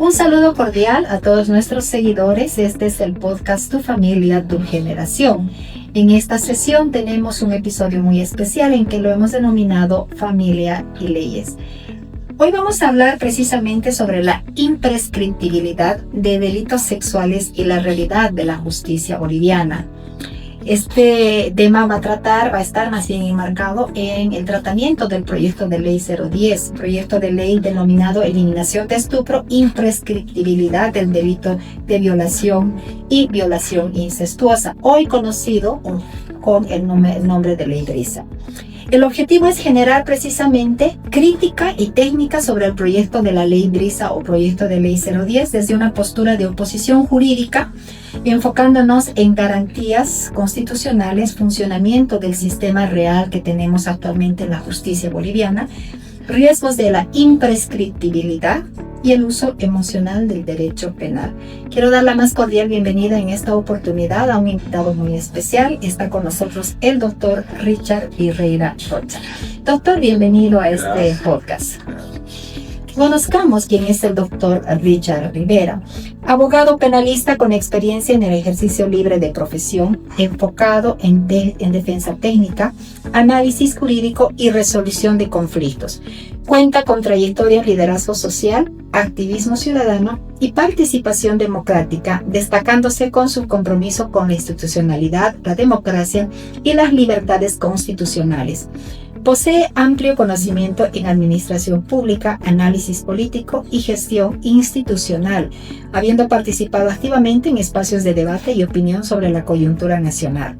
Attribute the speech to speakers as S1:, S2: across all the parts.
S1: Un saludo cordial a todos nuestros seguidores. Este es el podcast Tu Familia, Tu Generación. En esta sesión tenemos un episodio muy especial en que lo hemos denominado Familia y Leyes. Hoy vamos a hablar precisamente sobre la imprescriptibilidad de delitos sexuales y la realidad de la justicia boliviana. Este tema va a estar más bien enmarcado en el tratamiento del proyecto de ley 010, proyecto de ley denominado Eliminación de Estupro, Imprescriptibilidad del delito de violación y violación incestuosa, hoy conocido con el nombre de ley Brisa. El objetivo es generar precisamente crítica y técnica sobre el proyecto de la ley Brisa o proyecto de ley 010 desde una postura de oposición jurídica, enfocándonos en garantías constitucionales, funcionamiento del sistema real que tenemos actualmente en la justicia boliviana, riesgos de la imprescriptibilidad y el uso emocional del derecho penal. Quiero dar la más cordial bienvenida en esta oportunidad a un invitado muy especial. Está con nosotros el doctor Richard Virreira Rocha. Doctor, bienvenido a este podcast. Conozcamos quién es el doctor Richard Rivera, abogado penalista con experiencia en el ejercicio libre de profesión, enfocado en defensa técnica, análisis jurídico y resolución de conflictos. Cuenta con trayectoria en liderazgo social, activismo ciudadano y participación democrática, destacándose con su compromiso con la institucionalidad, la democracia y las libertades constitucionales. Posee amplio conocimiento en administración pública, análisis político y gestión institucional, habiendo participado activamente en espacios de debate y opinión sobre la coyuntura nacional.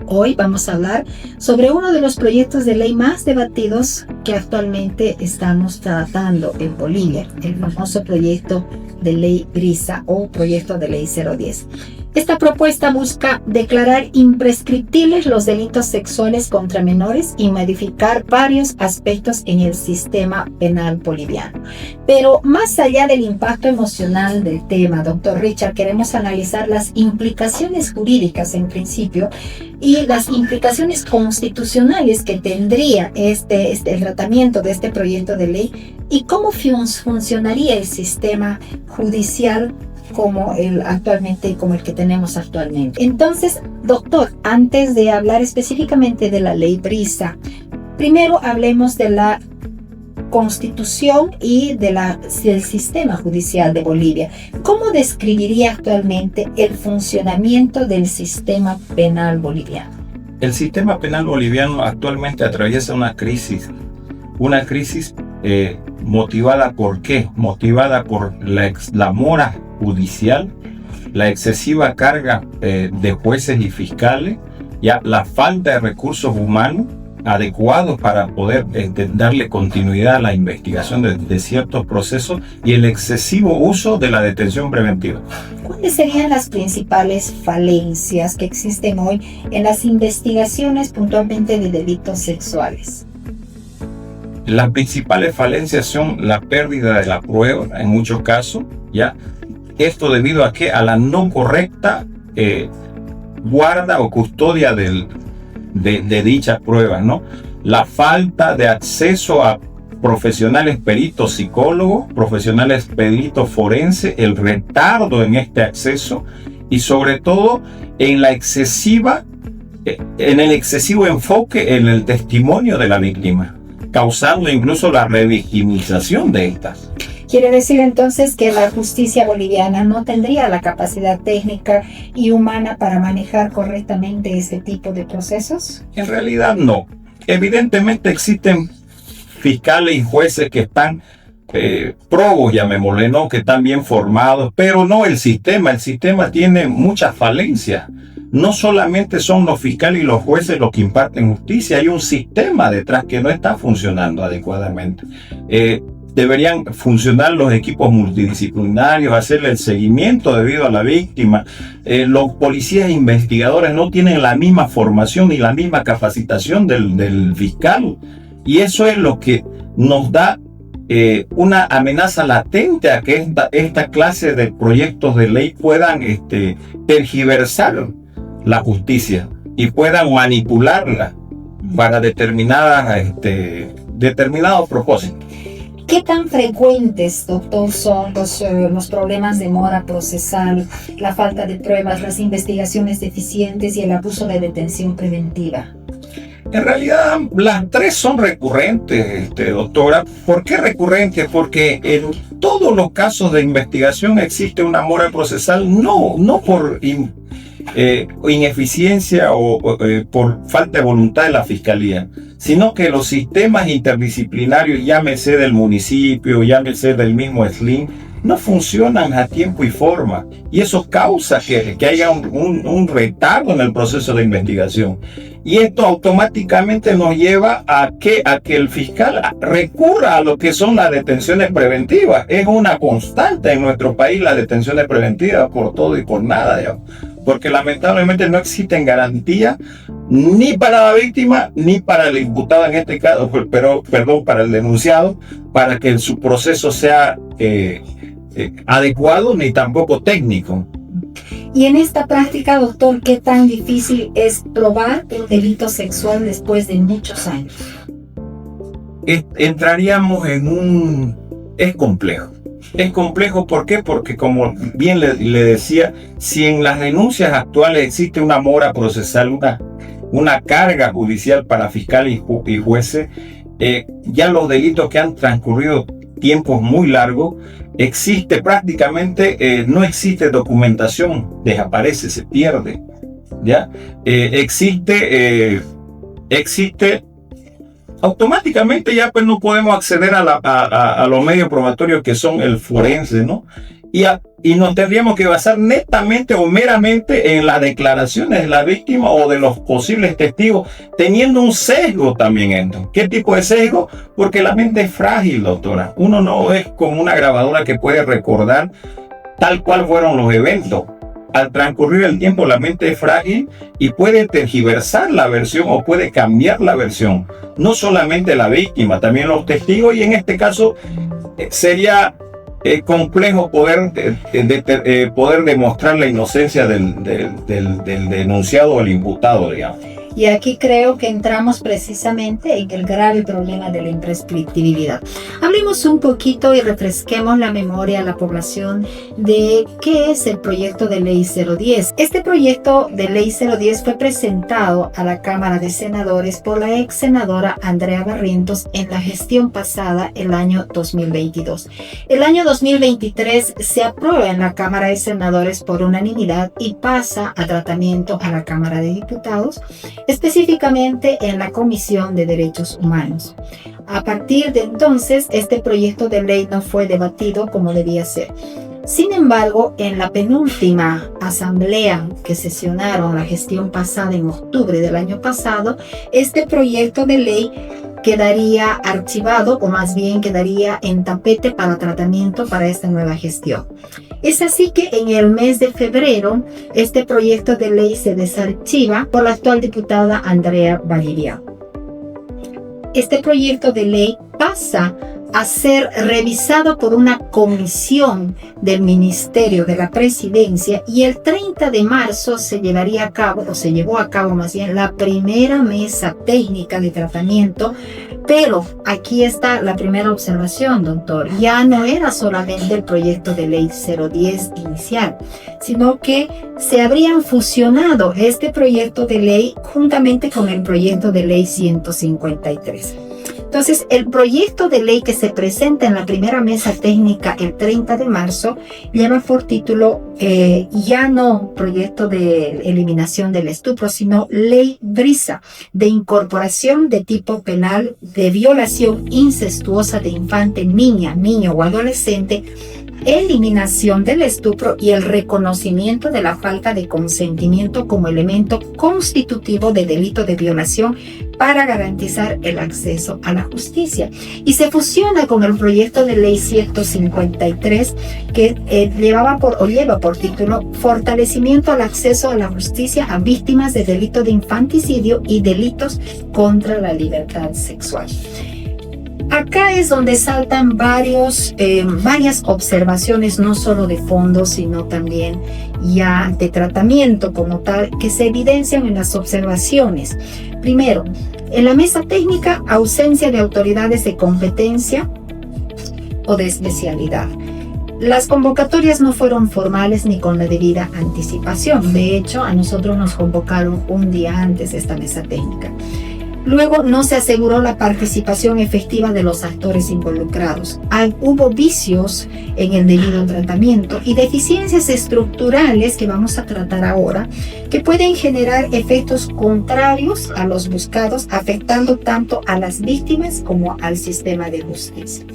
S1: Hoy vamos a hablar sobre uno de los proyectos de ley más debatidos que actualmente estamos tratando en Bolivia, el famoso proyecto de ley Brisa o proyecto de ley 010. Esta propuesta busca declarar imprescriptibles los delitos sexuales contra menores y modificar varios aspectos en el sistema penal boliviano. Pero más allá del impacto emocional del tema, doctor Richard, queremos analizar las implicaciones jurídicas en principio y las implicaciones constitucionales que tendría el tratamiento de este proyecto de ley y cómo funcionaría el sistema judicial como el que tenemos actualmente. Entonces, doctor, antes de hablar específicamente de la ley Brisa, primero hablemos de la Constitución y del sistema judicial de Bolivia. ¿Cómo describiría actualmente el funcionamiento del sistema penal boliviano?
S2: El sistema penal boliviano actualmente atraviesa una crisis motivada ¿por qué? Motivada por la mora judicial, la excesiva carga de jueces y fiscales, ya la falta de recursos humanos adecuados para poder darle continuidad a la investigación de ciertos procesos y el excesivo uso de la detención preventiva.
S1: ¿Cuáles serían las principales falencias que existen hoy en las investigaciones puntualmente de delitos sexuales?
S2: Las principales falencias son la pérdida de la prueba en muchos casos, ¿ya? Esto debido a que a la no correcta guarda o custodia de dichas pruebas, ¿no? La falta de acceso a profesionales peritos psicólogos, profesionales peritos forenses, el retardo en este acceso y sobre todo en el excesivo enfoque en el testimonio de la víctima, causando incluso la revictimización de estas.
S1: Quiere decir entonces que la justicia boliviana no tendría la capacidad técnica y humana para manejar correctamente este tipo de procesos.
S2: En realidad no. Evidentemente existen fiscales y jueces que están probos, llamémosle, ¿no? Que están bien formados, pero no el sistema. El sistema tiene muchas falencias. No solamente son los fiscales y los jueces los que imparten justicia, hay un sistema detrás que no está funcionando adecuadamente. Deberían funcionar los equipos multidisciplinarios, hacerle el seguimiento debido a la víctima. Los policías e investigadores no tienen la misma formación ni la misma capacitación del fiscal. Y eso es lo que nos da una amenaza latente a que esta clase de proyectos de ley puedan tergiversar la justicia y puedan manipularla para determinados propósitos.
S1: ¿Qué tan frecuentes, doctor, son los problemas de mora procesal, la falta de pruebas, las investigaciones deficientes y el abuso de detención preventiva?
S2: En realidad, las tres son recurrentes, doctora. ¿Por qué recurrentes? Porque en todos los casos de investigación existe una mora procesal, no por ineficiencia o por falta de voluntad de la Fiscalía, sino que los sistemas interdisciplinarios, llámese del municipio, llámese del mismo SLIM, no funcionan a tiempo y forma, y eso causa que haya un retardo en el proceso de investigación, y esto automáticamente nos lleva a que el fiscal recurra a lo que son las detenciones preventivas. Es una constante en nuestro país las detenciones preventivas por todo y por nada, digamos, porque lamentablemente no existen garantías ni para la víctima ni para el imputado en este caso, pero para el denunciado, para que su proceso sea adecuado ni tampoco técnico.
S1: Y en esta práctica, doctor, ¿qué tan difícil es probar un delito sexual después de muchos años?
S2: Entraríamos en es complejo. Es complejo, ¿por qué? Porque como bien le decía, si en las denuncias actuales existe una mora procesal, una carga judicial para fiscales y jueces, ya los delitos que han transcurrido tiempos muy largos, existe prácticamente, no existe documentación, desaparece, se pierde, ¿ya? Existe automáticamente, ya pues no podemos acceder a los medios probatorios que son el forense, ¿no? Y nos tendríamos que basar netamente o meramente en las declaraciones de la víctima o de los posibles testigos, teniendo un sesgo también en esto. ¿Qué tipo de sesgo? Porque la mente es frágil, doctora. Uno no es como una grabadora que puede recordar tal cual fueron los eventos. Al transcurrir el tiempo, la mente es frágil y puede tergiversar la versión o puede cambiar la versión. No solamente la víctima, también los testigos, y en este caso sería complejo poder demostrar la inocencia del denunciado o el imputado, digamos.
S1: Y aquí creo que entramos precisamente en el grave problema de la imprescriptibilidad. Hablemos un poquito y refresquemos la memoria a la población de qué es el proyecto de ley 010. Este proyecto de ley 010 fue presentado a la Cámara de Senadores por la ex senadora Andrea Barrientos en la gestión pasada, el año 2022. El año 2023 se aprueba en la Cámara de Senadores por unanimidad y pasa a tratamiento a la Cámara de Diputados, específicamente en la Comisión de Derechos Humanos. A partir de entonces, este proyecto de ley no fue debatido como debía ser. Sin embargo, en la penúltima asamblea que sesionaron la gestión pasada en octubre del año pasado, este proyecto de ley quedaría archivado, o más bien quedaría en tapete para tratamiento para esta nueva gestión. Es así que en el mes de febrero este proyecto de ley se desarchiva por la actual diputada Andrea Valeria. Este proyecto de ley pasa a ser revisado por una comisión del Ministerio de la Presidencia y el 30 de marzo se llevaría a cabo, o se llevó a cabo más bien, la primera mesa técnica de tratamiento. Pero aquí está la primera observación, doctor. Ya no era solamente el proyecto de ley 010 inicial, sino que se habrían fusionado este proyecto de ley juntamente con el proyecto de ley 153. Entonces, el proyecto de ley que se presenta en la primera mesa técnica el 30 de marzo lleva por título ya no proyecto de eliminación del estupro, sino ley Brisa de incorporación de tipo penal de violación incestuosa de infante, niña, niño o adolescente, eliminación del estupro y el reconocimiento de la falta de consentimiento como elemento constitutivo de delito de violación para garantizar el acceso a la justicia. Y se fusiona con el proyecto de ley 153 que lleva por título Fortalecimiento al acceso a la justicia a víctimas de delito de infanticidio y delitos contra la libertad sexual. Acá es donde saltan varias observaciones, no solo de fondo, sino también ya de tratamiento como tal, que se evidencian en las observaciones. Primero, en la mesa técnica, ausencia de autoridades de competencia o de especialidad. Las convocatorias no fueron formales ni con la debida anticipación. De hecho, a nosotros nos convocaron un día antes de esta mesa técnica. Luego, no se aseguró la participación efectiva de los actores involucrados. Hubo vicios en el debido tratamiento y deficiencias estructurales que vamos a tratar ahora, que pueden generar efectos contrarios a los buscados, afectando tanto a las víctimas como al sistema de justicia.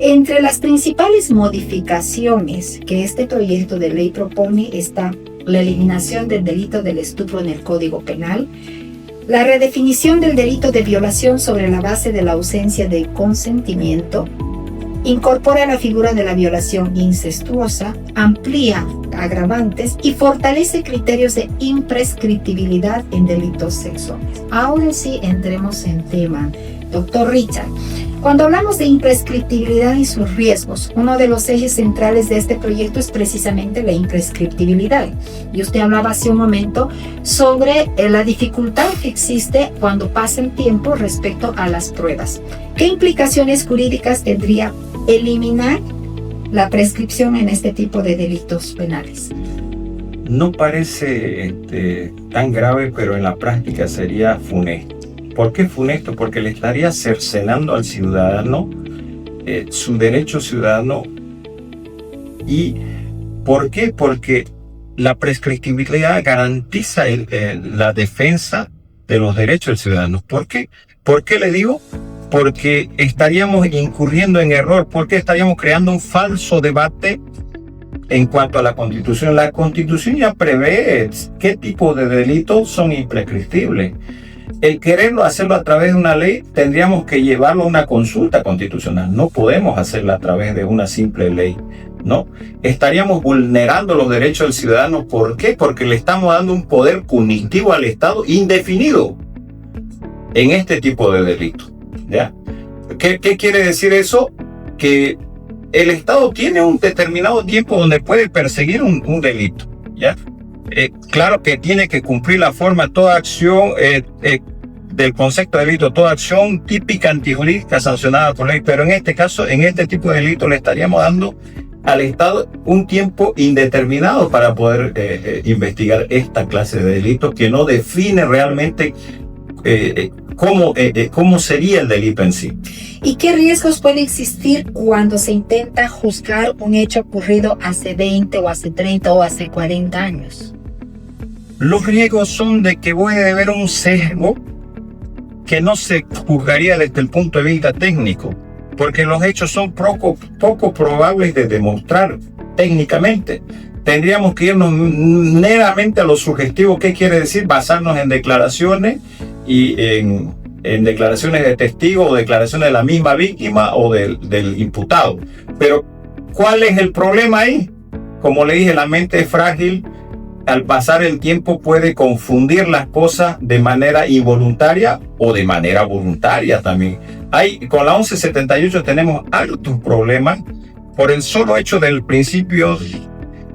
S1: Entre las principales modificaciones que este proyecto de ley propone está la eliminación del delito del estupro en el Código Penal, la redefinición del delito de violación sobre la base de la ausencia de consentimiento, incorpora la figura de la violación incestuosa, amplía agravantes y fortalece criterios de imprescriptibilidad en delitos sexuales. Ahora sí entremos en tema. Doctor Richard, cuando hablamos de imprescriptibilidad y sus riesgos, uno de los ejes centrales de este proyecto es precisamente la imprescriptibilidad. Y usted hablaba hace un momento sobre la dificultad que existe cuando pasa el tiempo respecto a las pruebas. ¿Qué implicaciones jurídicas tendría eliminar la prescripción en este tipo de delitos penales?
S2: No parece tan grave, pero en la práctica sería funesto. ¿Por qué funesto? Porque le estaría cercenando al ciudadano su derecho ciudadano. ¿Y por qué? Porque la prescriptibilidad garantiza la defensa de los derechos del ciudadano. ¿Por qué? ¿Por qué le digo? Porque estaríamos incurriendo en error, porque estaríamos creando un falso debate en cuanto a la Constitución. La Constitución ya prevé qué tipo de delitos son imprescriptibles. El quererlo hacerlo a través de una ley, tendríamos que llevarlo a una consulta constitucional. No podemos hacerlo a través de una simple ley, ¿no? Estaríamos vulnerando los derechos del ciudadano. ¿Por qué? Porque le estamos dando un poder punitivo al Estado indefinido en este tipo de delitos, ¿ya? ¿Qué quiere decir eso? Que el Estado tiene un determinado tiempo donde puede perseguir un delito, ¿ya? Claro que tiene que cumplir la forma toda acción del concepto de delito, toda acción típica antijurídica sancionada por ley, pero en este caso, en este tipo de delito le estaríamos dando al Estado un tiempo indeterminado para poder investigar esta clase de delitos que no define realmente cómo sería el delito en sí.
S1: ¿Y qué riesgos puede existir cuando se intenta juzgar un hecho ocurrido hace 20 o hace 30 o hace 40 años?
S2: Los riesgos son de que puede haber un sesgo que no se juzgaría desde el punto de vista técnico, porque los hechos son poco probables de demostrar técnicamente. Tendríamos que irnos meramente a lo sugestivo. ¿Qué quiere decir? Basarnos en declaraciones y en declaraciones de testigo o declaraciones de la misma víctima o del imputado. Pero, ¿cuál es el problema ahí? Como le dije, la mente es frágil. Al pasar el tiempo puede confundir las cosas de manera involuntaria o de manera voluntaria también. Con la 1178 tenemos altos problemas por el solo hecho del principio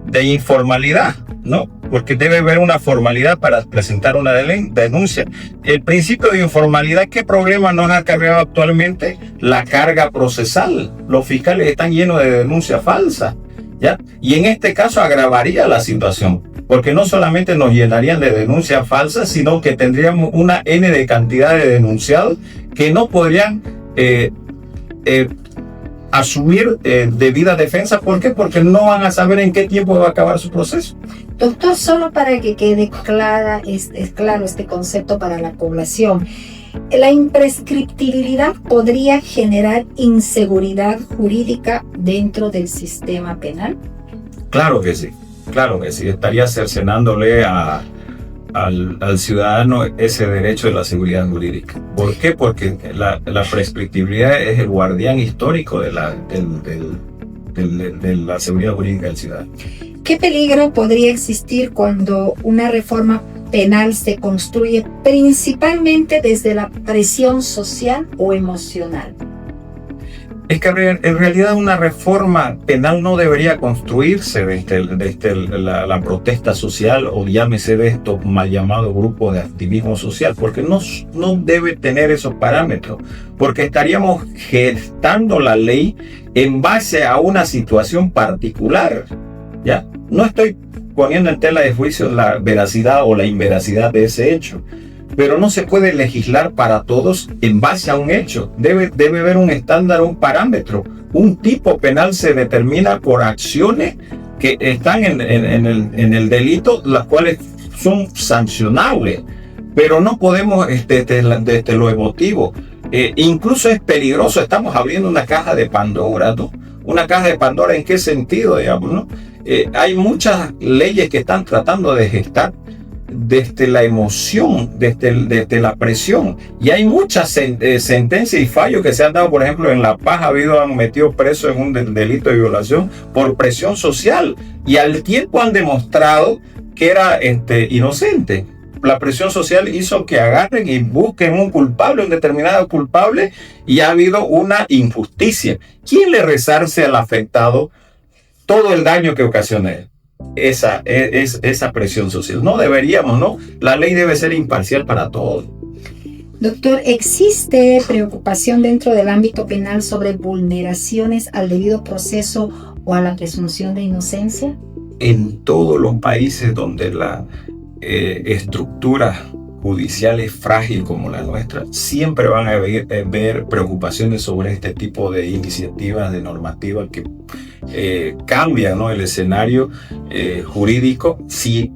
S2: de informalidad, ¿no? Porque debe haber una formalidad para presentar una denuncia. El principio de informalidad, ¿qué problema nos ha acarreado actualmente? La carga procesal. Los fiscales están llenos de denuncias falsas, ¿ya? Y en este caso agravaría la situación, porque no solamente nos llenarían de denuncias falsas, sino que tendríamos una N de cantidad de denunciados que no podrían asumir debida defensa. ¿Por qué? Porque no van a saber en qué tiempo va a acabar su proceso.
S1: Doctor, solo para que quede claro este concepto para la población, ¿la imprescriptibilidad podría generar inseguridad jurídica dentro del sistema penal?
S2: Claro que sí. Claro que sí, estaría cercenándole al ciudadano ese derecho de la seguridad jurídica. ¿Por qué? Porque la prescriptibilidad es el guardián histórico de la seguridad jurídica del ciudadano.
S1: ¿Qué peligro podría existir cuando una reforma penal se construye principalmente desde la presión social o emocional?
S2: Es que en realidad una reforma penal no debería construirse desde la protesta social, o llámese de estos mal llamados grupos de activismo social, porque no debe tener esos parámetros, porque estaríamos gestando la ley en base a una situación particular, ¿ya? No estoy poniendo en tela de juicio la veracidad o la inveracidad de ese hecho, pero no se puede legislar para todos en base a un hecho. Debe haber un estándar, un parámetro. Un tipo penal se determina por acciones que están en el delito, las cuales son sancionables. Pero no podemos desde lo emotivo. Incluso es peligroso. Estamos abriendo una caja de Pandora, ¿no? Una caja de Pandora, ¿en qué sentido, digamos, no? Hay muchas leyes que están tratando de gestar desde la emoción, desde la presión, y hay muchas sentencias y fallos que se han dado. Por ejemplo, en La Paz han metido preso en un delito de violación por presión social, y al tiempo han demostrado que era inocente. La presión social hizo que agarren y busquen un culpable, un determinado culpable, y ha habido una injusticia. ¿Quién le resarce al afectado todo el daño que ocasiona él? Esa presión social. No deberíamos, ¿no? La ley debe ser imparcial para todos.
S1: Doctor, ¿existe preocupación dentro del ámbito penal sobre vulneraciones al debido proceso o a la presunción de inocencia?
S2: En todos los países donde la estructura judicial es frágil como la nuestra, siempre van a haber preocupaciones sobre este tipo de iniciativas, de normativas que cambian, ¿no?, el escenario jurídico. Si,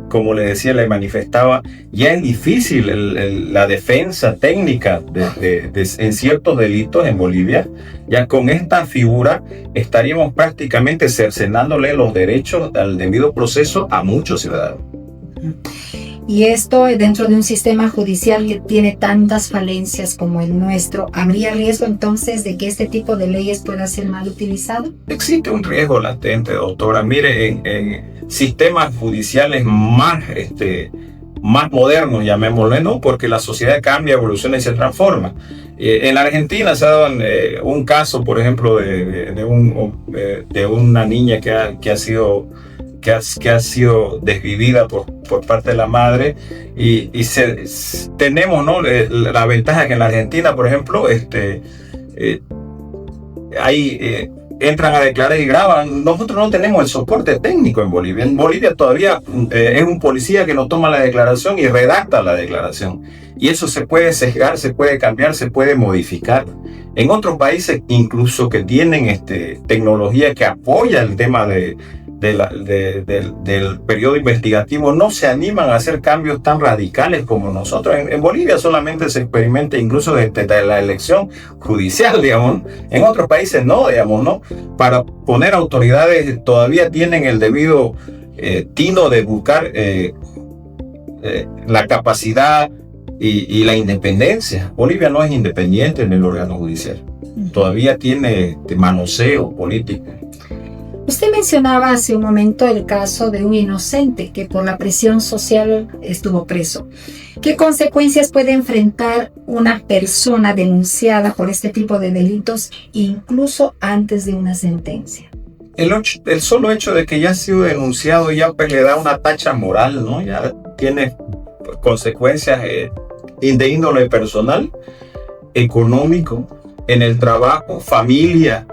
S2: como le decía, le manifestaba, ya es difícil la defensa técnica en ciertos delitos en Bolivia. Ya con esta figura estaríamos prácticamente cercenándole los derechos al debido proceso a muchos ciudadanos.
S1: Y esto, dentro de un sistema judicial que tiene tantas falencias como el nuestro, ¿habría riesgo entonces de que este tipo de leyes pueda ser mal utilizado?
S2: Existe un riesgo latente, doctora. Mire, en sistemas judiciales más modernos, llamémosle, ¿no? Porque la sociedad cambia, evoluciona y se transforma. En la Argentina se ha dado un caso, por ejemplo, de una niña que ha sido desvivida por parte de la madre, y tenemos, ¿no?, la ventaja que en la Argentina, por ejemplo, entran a declarar y graban. Nosotros no tenemos el soporte técnico en Bolivia. En Bolivia todavía es un policía que nos toma la declaración y redacta la declaración, y eso se puede sesgar, se puede cambiar, se puede modificar. En otros países, incluso que tienen tecnología que apoya el tema del periodo investigativo, no se animan a hacer cambios tan radicales como nosotros. En Bolivia solamente se experimenta incluso desde la elección judicial, digamos. En otros países no, digamos, ¿no? Para poner autoridades todavía tienen el debido tino de buscar la capacidad y la independencia. Bolivia no es independiente en el órgano judicial. Todavía tiene manoseo político.
S1: Usted mencionaba hace un momento el caso de un inocente que por la presión social estuvo preso. ¿Qué consecuencias puede enfrentar una persona denunciada por este tipo de delitos incluso antes de una sentencia?
S2: El solo hecho de que ya ha sido denunciado ya pues le da una tacha moral, ¿no? Ya tiene consecuencias de índole personal, económico, en el trabajo, familia,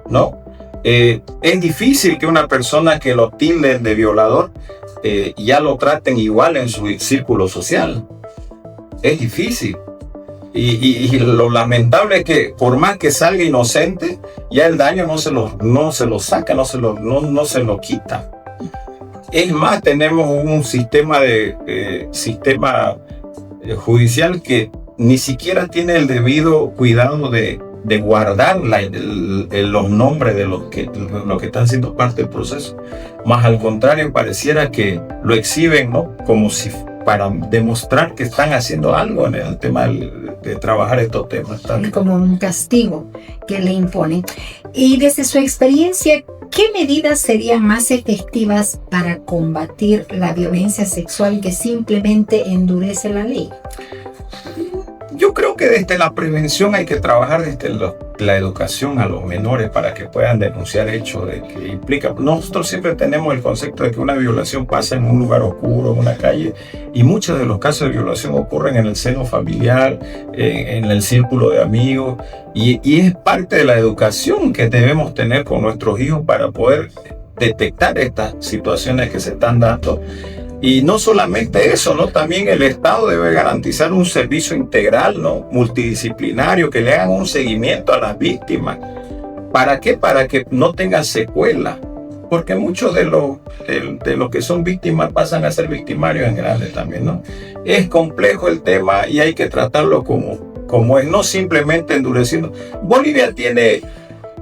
S2: ¿no? Es difícil que una persona que lo tilden de violador ya lo traten igual en su círculo social. Es difícil. Y lo lamentable es que por más que salga inocente, ya el daño no se lo saca, no se lo quita. Es más, tenemos un sistema judicial que ni siquiera tiene el debido cuidado de guardar los nombres de los que están siendo parte del proceso. Más al contrario, pareciera que lo exhiben, ¿no?, como si para demostrar que están haciendo algo en el tema de trabajar estos temas.
S1: Como un castigo que le imponen. Y desde su experiencia, ¿qué medidas serían más efectivas para combatir la violencia sexual que simplemente endurece la ley?
S2: Yo creo que desde la prevención hay que trabajar desde la educación a los menores para que puedan denunciar hechos de que implica. Nosotros siempre tenemos el concepto de que una violación pasa en un lugar oscuro, en una calle, y muchos de los casos de violación ocurren en el seno familiar, en el círculo de amigos, y es parte de la educación que debemos tener con nuestros hijos para poder detectar estas situaciones que se están dando. Y no solamente eso, ¿no? También el Estado debe garantizar un servicio integral, ¿no? Multidisciplinario, que le hagan un seguimiento a las víctimas. ¿Para qué? Para que no tengan secuelas. Porque muchos de los que son víctimas pasan a ser victimarios en grande también, ¿no? Es complejo el tema y hay que tratarlo como es, no simplemente endureciendo. Bolivia tiene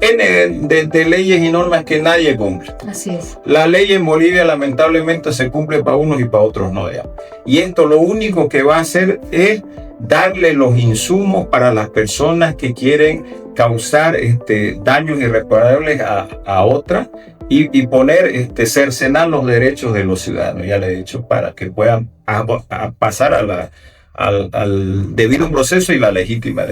S2: de leyes y normas que nadie cumple.
S1: Así es.
S2: La ley en Bolivia lamentablemente se cumple para unos y para otros no. Ya. Y esto lo único que va a hacer es darle los insumos para las personas que quieren causar daños irreparables a otras y poner, cercenar los derechos de los ciudadanos, ya le he dicho, para que puedan pasar al debido proceso y la legítima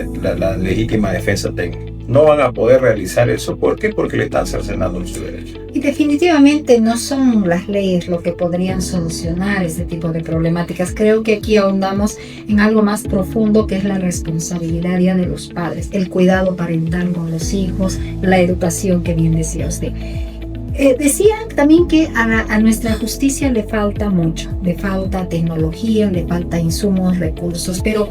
S2: defensa técnica. No van a poder realizar eso. ¿Por qué? Porque le están cercenando su derecho.
S1: Y definitivamente no son las leyes lo que podrían solucionar este tipo de problemáticas. Creo que aquí ahondamos en algo más profundo, que es la responsabilidad ya de los padres, el cuidado parental con los hijos, la educación que bien decía usted. Decía también que a nuestra justicia le falta mucho, le falta tecnología, le falta insumos, recursos, pero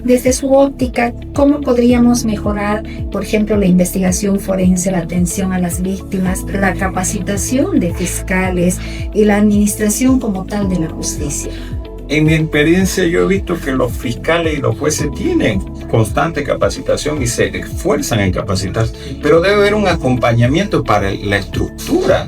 S1: desde su óptica, ¿cómo podríamos mejorar, por ejemplo, la investigación forense, la atención a las víctimas, la capacitación de fiscales y la administración como tal de la justicia?
S2: En mi experiencia yo he visto que los fiscales y los jueces tienen constante capacitación y se esfuerzan en capacitarse, pero debe haber un acompañamiento para la estructura,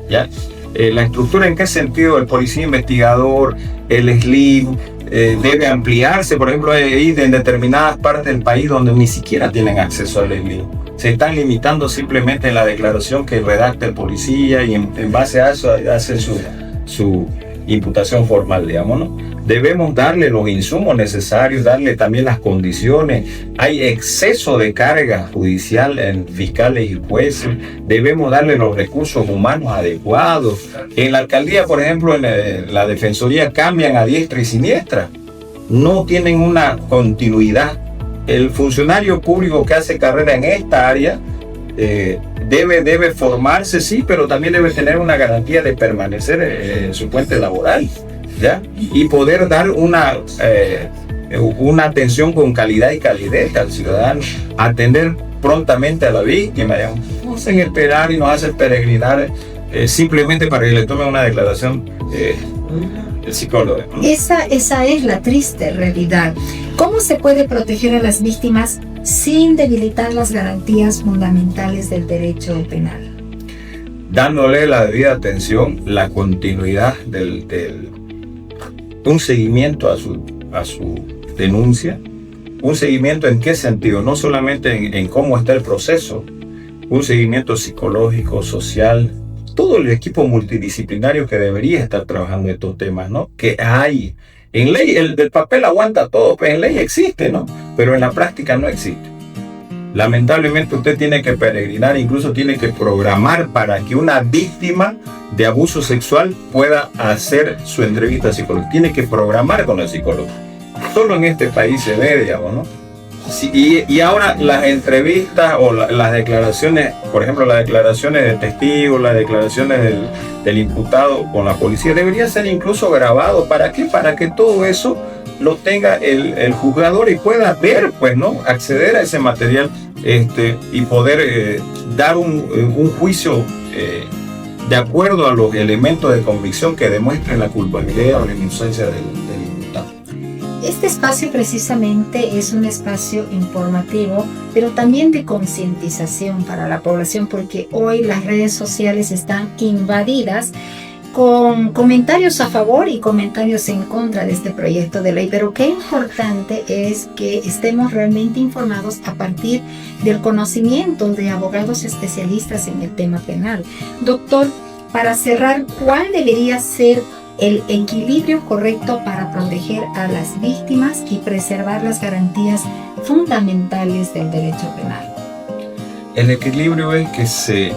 S2: ¿ya? La estructura, ¿en qué sentido? El policía investigador, el SLIM, debe ampliarse. Por ejemplo, hay en determinadas partes del país donde ni siquiera tienen acceso al SLIM. Se están limitando simplemente en la declaración que redacta el policía y en base a eso hace su imputación formal, digamos, ¿no? Debemos darle los insumos necesarios, darle también las condiciones. Hay exceso de carga judicial en fiscales y jueces. Debemos darle los recursos humanos adecuados. En la alcaldía, por ejemplo, en la defensoría cambian a diestra y siniestra. No tienen una continuidad. El funcionario público que hace carrera en esta área debe formarse, sí, pero también debe tener una garantía de permanecer en su fuente laboral, ¿ya? Y poder dar una atención con calidad y calidez al ciudadano, atender prontamente a la víctima, digamos. No hacen esperar y nos hacen peregrinar simplemente para que le tomen una declaración el psicólogo, ¿no?
S1: Esa es la triste realidad. ¿Cómo se puede proteger a las víctimas sin debilitar las garantías fundamentales del derecho penal?
S2: Dándole la debida atención, la continuidad un seguimiento a su denuncia. Un seguimiento ¿en qué sentido? No solamente en cómo está el proceso, un seguimiento psicológico, social, todo el equipo multidisciplinario que debería estar trabajando en estos temas, ¿no? Que hay. En ley, el papel aguanta todo, pues en ley existe, ¿no? Pero en la práctica no existe. Lamentablemente usted tiene que peregrinar, incluso tiene que programar para que una víctima de abuso sexual pueda hacer su entrevista psicológica. Tiene que programar con el psicólogo. Solo en este país se ve, digamos, ¿no? Sí, y ahora las entrevistas o las declaraciones, por ejemplo, las declaraciones de testigos, las declaraciones del imputado con la policía, debería ser incluso grabado. ¿Para qué? Para que todo eso lo tenga el juzgador y pueda ver, pues, ¿no? Acceder a ese material y poder dar un juicio de acuerdo a los elementos de convicción que demuestren la culpabilidad o la inocencia del imputado.
S1: Este espacio precisamente es un espacio informativo, pero también de concientización para la población, porque hoy las redes sociales están invadidas con comentarios a favor y comentarios en contra de este proyecto de ley, pero qué importante es que estemos realmente informados a partir del conocimiento de abogados especialistas en el tema penal. Doctor, para cerrar, ¿cuál debería ser el equilibrio correcto para proteger a las víctimas y preservar las garantías fundamentales del derecho penal?
S2: El equilibrio es que se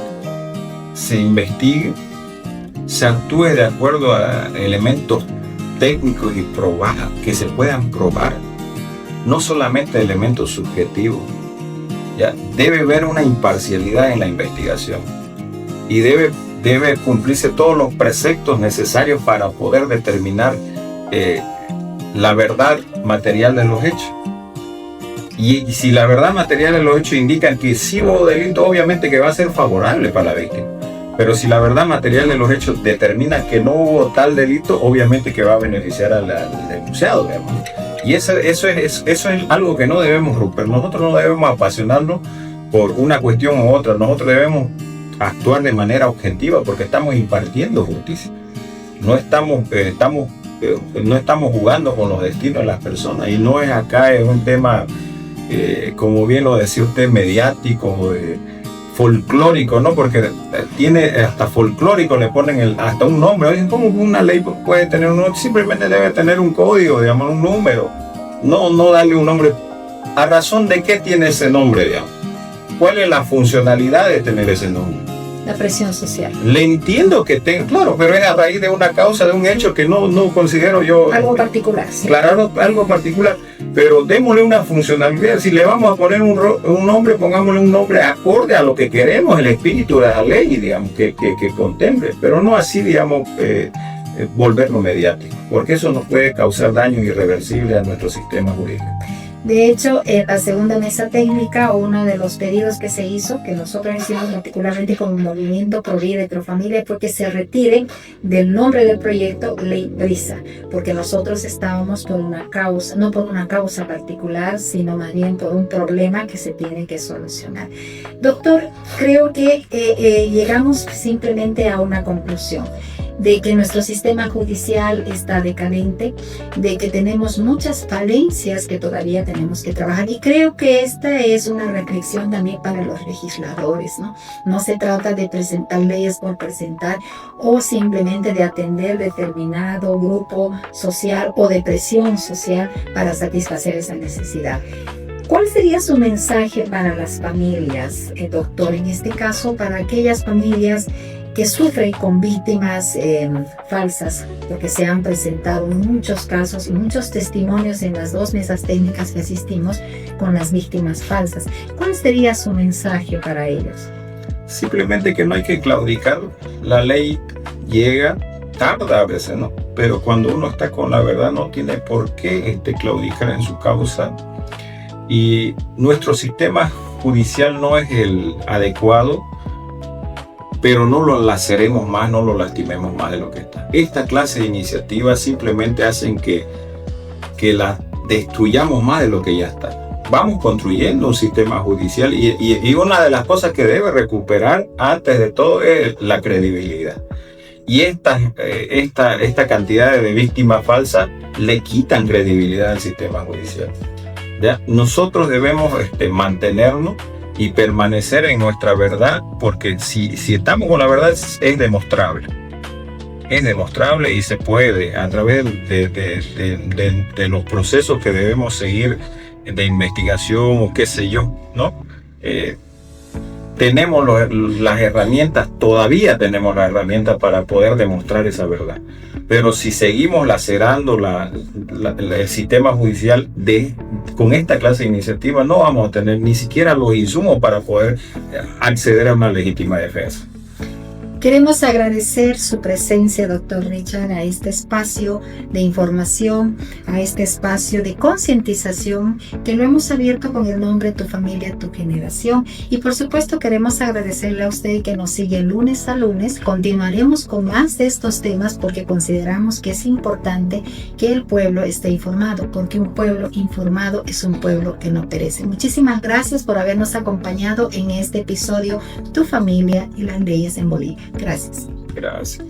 S2: investigue, se actúe de acuerdo a elementos técnicos y probados, que se puedan probar, no solamente elementos subjetivos. ¿Ya? Debe haber una imparcialidad en la investigación y debe cumplirse todos los preceptos necesarios para poder determinar la verdad material de los hechos. Y si la verdad material de los hechos indica que sí hubo delito, obviamente que va a ser favorable para la víctima. Pero si la verdad material de los hechos determina que no hubo tal delito, obviamente que va a beneficiar al denunciado, digamos. Y eso es algo que no debemos romper. Nosotros no debemos apasionarnos por una cuestión u otra. Nosotros debemos actuar de manera objetiva porque estamos impartiendo justicia. No estamos jugando con los destinos de las personas. Y no es acá, es un tema, como bien lo decía usted, mediático, folclórico, ¿no? Porque tiene hasta folclórico, le ponen hasta un nombre. Oye, ¿cómo una ley puede tener un nombre? Simplemente debe tener un código, digamos, un número. No darle un nombre. ¿A razón de qué tiene ese nombre, digamos? ¿Cuál es la funcionalidad de tener ese nombre?
S1: La presión social.
S2: Le entiendo que tenga, claro, pero es a raíz de una causa, de un hecho que no considero yo...
S1: Algo particular, sí.
S2: Claro, algo particular, pero démosle una funcionalidad. Si le vamos a poner un nombre, pongámosle un nombre acorde a lo que queremos, el espíritu de la ley, digamos, que contemple, pero no así, digamos, volverlo mediático, porque eso nos puede causar daño irreversible a nuestro sistema jurídico.
S1: De hecho, en la segunda mesa técnica, uno de los pedidos que se hizo, que nosotros hicimos particularmente como Movimiento Pro Vida y Pro Familia, fue que se retiren del nombre del proyecto Ley Brisa, porque nosotros estábamos por una causa, no por una causa particular, sino más bien por un problema que se tiene que solucionar. Doctor, creo que llegamos simplemente a una conclusión de que nuestro sistema judicial está decadente, de que tenemos muchas falencias que todavía tenemos que trabajar, y creo que esta es una reflexión también para los legisladores, ¿no? No se trata de presentar leyes por presentar o simplemente de atender determinado grupo social o de presión social para satisfacer esa necesidad. ¿Cuál sería su mensaje para las familias, doctor? En este caso, para aquellas familias que sufren con víctimas falsas, porque se han presentado muchos casos y muchos testimonios en las dos mesas técnicas que asistimos con las víctimas falsas. ¿Cuál sería su mensaje para ellos?
S2: Simplemente que no hay que claudicar. La ley llega, tarda a veces, ¿no? Pero cuando uno está con la verdad no tiene por qué claudicar en su causa. Y nuestro sistema judicial no es el adecuado, pero no lo laceremos más, no lo lastimemos más de lo que está. Esta clase de iniciativas simplemente hacen que la destruyamos más de lo que ya está. Vamos construyendo un sistema judicial y una de las cosas que debe recuperar antes de todo es la credibilidad. Y esta cantidad de víctimas falsas le quitan credibilidad al sistema judicial. ¿Ya? Nosotros debemos mantenernos y permanecer en nuestra verdad, porque si estamos con la verdad es demostrable. Es demostrable y se puede, a través de los procesos que debemos seguir de investigación o qué sé yo, ¿no? Tenemos las herramientas, todavía tenemos las herramientas para poder demostrar esa verdad. Pero si seguimos lacerando el sistema judicial con esta clase de iniciativas, no vamos a tener ni siquiera los insumos para poder acceder a una legítima defensa.
S1: Queremos agradecer su presencia, doctor Richard, a este espacio de información, a este espacio de concientización que lo hemos abierto con el nombre Tu Familia, Tu Generación. Y por supuesto queremos agradecerle a usted que nos sigue lunes a lunes. Continuaremos con más de estos temas porque consideramos que es importante que el pueblo esté informado, porque un pueblo informado es un pueblo que no perece. Muchísimas gracias por habernos acompañado en este episodio Tu Familia y las leyes en Bolivia. Gracias.
S2: Gracias.